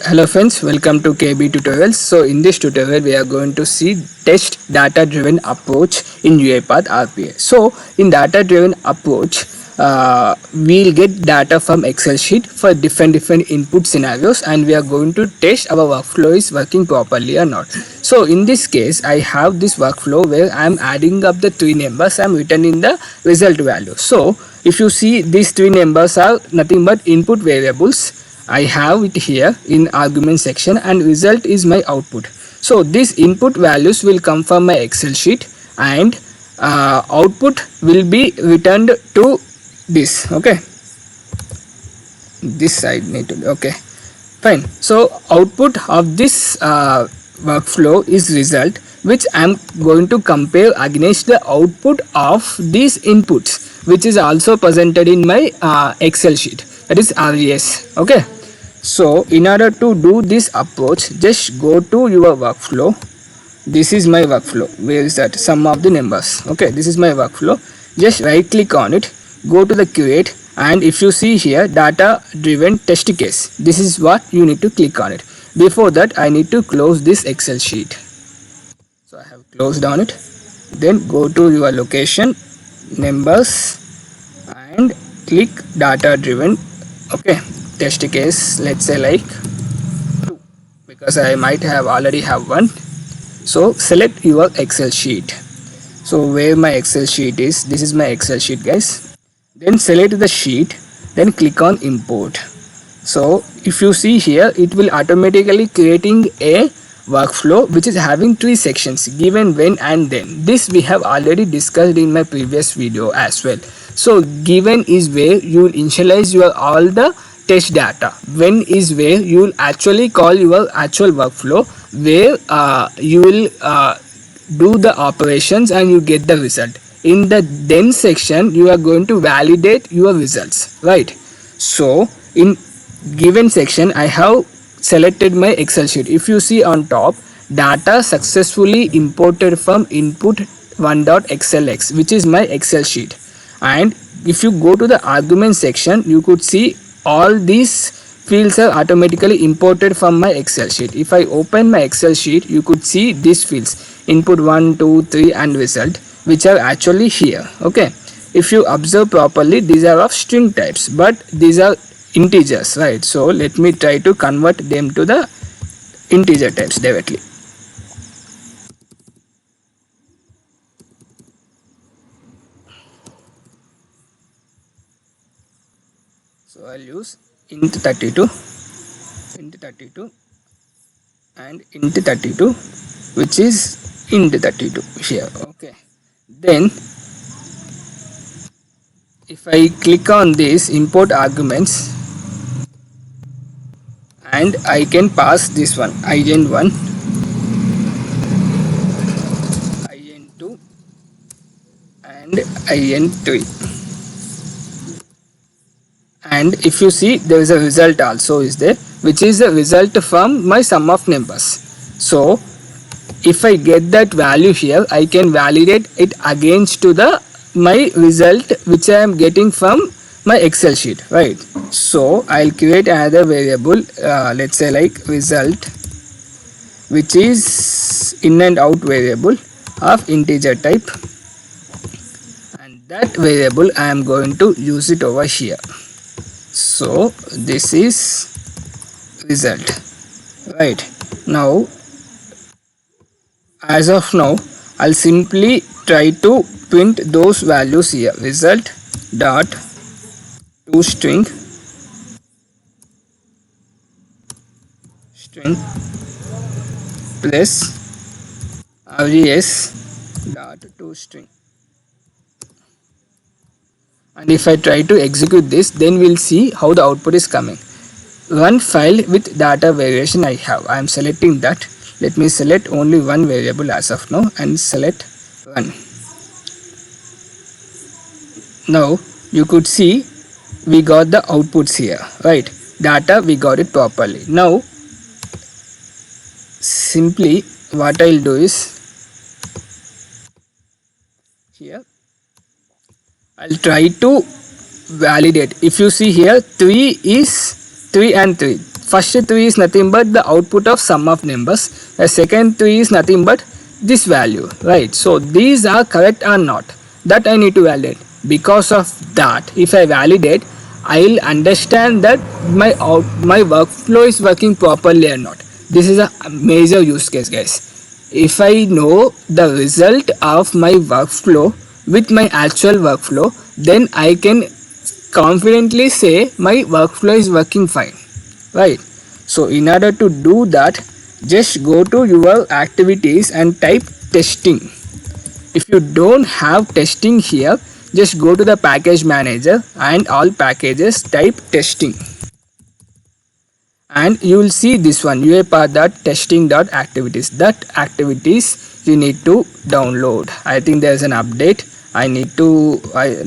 Hello friends, welcome to KB Tutorials. So in this tutorial we are going to see test data driven approach in UiPath RPA. So in data driven approach we'll get data from Excel sheet for different input scenarios, and we are going to test our workflow is working properly or not. So in this case I have this workflow where I am adding up the three numbers, I am returning the result value. So if you see, these three numbers are nothing but input variables. I have it here in argument section, and result is my output. So these input values will come from my Excel sheet, and output will be returned to this. Okay, this side need to be okay. Fine. So output of this workflow is result, which I am going to compare against the output of these inputs, which is also presented in my Excel sheet, that is RES. Okay. So in order to do this approach, just go to your workflow. This is my workflow. Where is that? Sum of the numbers. Okay, this is my workflow. Just right click on it, go to the create, and if you see here data driven test case, this is what you need to click on it. Before that I need to close this Excel sheet. So I have closed on it. Then go to your location, numbers, and click data driven. Okay, test case, let's say like 2, because I might have already have one. So select your Excel sheet. So where my Excel sheet is, this is my Excel sheet guys. Then select the sheet, then click on import. So if you see here, it will automatically creating a workflow which is having three sections: given, when, and then. This we have already discussed in my previous video as well. So given is where you will initialize your all the test data. When is where you will actually call your actual workflow, where you will do the operations and you get the result. In the then section you are going to validate your results, right? So in given section I have selected my Excel sheet. If you see on top, data successfully imported from input1.xlx, which is my Excel sheet. And if you go to the argument section, you could see all these fields are automatically imported from my Excel sheet. If I open my Excel sheet, you could see these fields: input 1, 2, 3 and result, which are actually here. Okay, if you observe properly, these are of string types, but these are integers, right? So let me try to convert them to the integer types directly. So I'll use int32 and int32, which is int32 here. Okay, then if I click on this import arguments, and I can pass this one in1, in2 and in3. And if you see, there is a result also is there, which is a result from my sum of numbers. So if I get that value here, I can validate it against to the my result which I am getting from my Excel sheet, right? So I'll create another variable, let's say like result, which is in and out variable of integer type, and that variable I am going to use it over here. So this is result, right? Now as of now I'll simply try to print those values here: result dot toString plus res dot toString. And if I try to execute this, then we'll see how the output is coming. One file with data variation I have. I am selecting that. Let me select only one variable as of now and select run. Now you could see we got the outputs here, right? Data, we got it properly. Now simply what I'll do is, here I'll try to validate. If you see here, 3 is 3 and 3. first 3 is nothing but the output of sum of numbers, the second 3 is nothing but this value, right? So these are correct or not, that I need to validate. Because of that, if I validate, I'll understand that my workflow is working properly or not. This is a major use case, guys. If I know the result of my workflow with my actual workflow, then I can confidently say my workflow is working fine, right? So in order to do that, just go to your activities and type testing. If you don't have testing here, just go to the package manager and all packages, type testing, and you will see this one uipath.testing.activities. That activities you need to download. I think there's an update.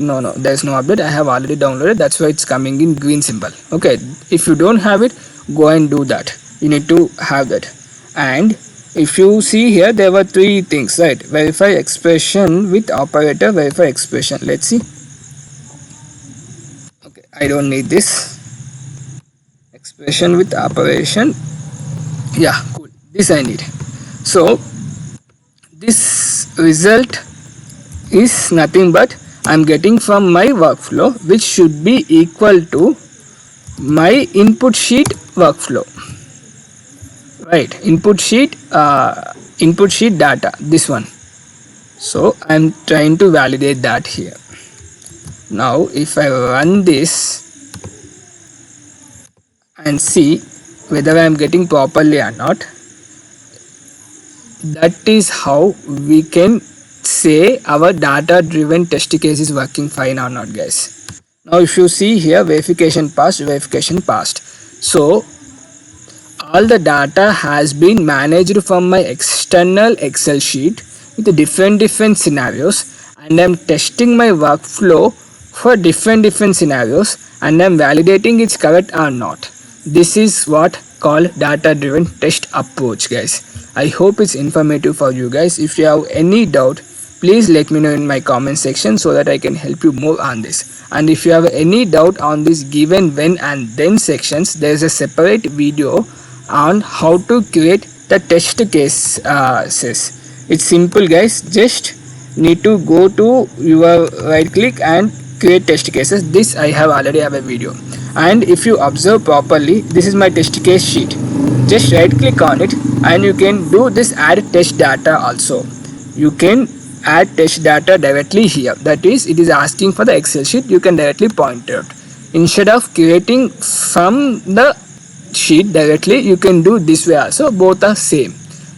No, there's no update. I have already downloaded, that's why it's coming in green symbol. Okay, if you don't have it, go and do that. You need to have that. And if you see here, there were 3 things, right? Verify expression with operator, verify expression. Let's see. Okay, I don't need this. Expression with operation, yeah, cool, this I need. So this result is nothing but I'm getting from my workflow, which should be equal to my input sheet workflow, right? Input sheet data, this one. So I'm trying to validate that here. Now if I run this and see whether I am getting properly or not, that is how we can say our data driven test case is working fine or not, guys. Now if you see here, verification passed. So all the data has been managed from my external Excel sheet with different scenarios, and I'm testing my workflow for different scenarios, and I'm validating it's correct or not. This is what called data driven test approach, guys. I hope it's informative for you guys. If you have any doubt, please let me know in my comment section so that I can help you more on this. And if you have any doubt on this given, when and then sections, there is a separate video on how to create the test cases. It's simple, guys. Just need to go to your right click and create test cases. This I have already have a video. And if you observe properly, this is my test case sheet. Just right click on it and you can do this add test data also. You can add test data directly here. That is, it is asking for the Excel sheet, you can directly point it out. Instead of creating from the sheet directly, you can do this way also. Both are same.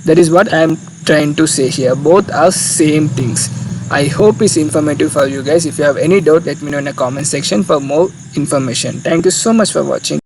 That is what I am trying to say here. Both are same things. I hope it's informative for you guys. If you have any doubt, let me know in the comment section for more information. Thank you so much for watching.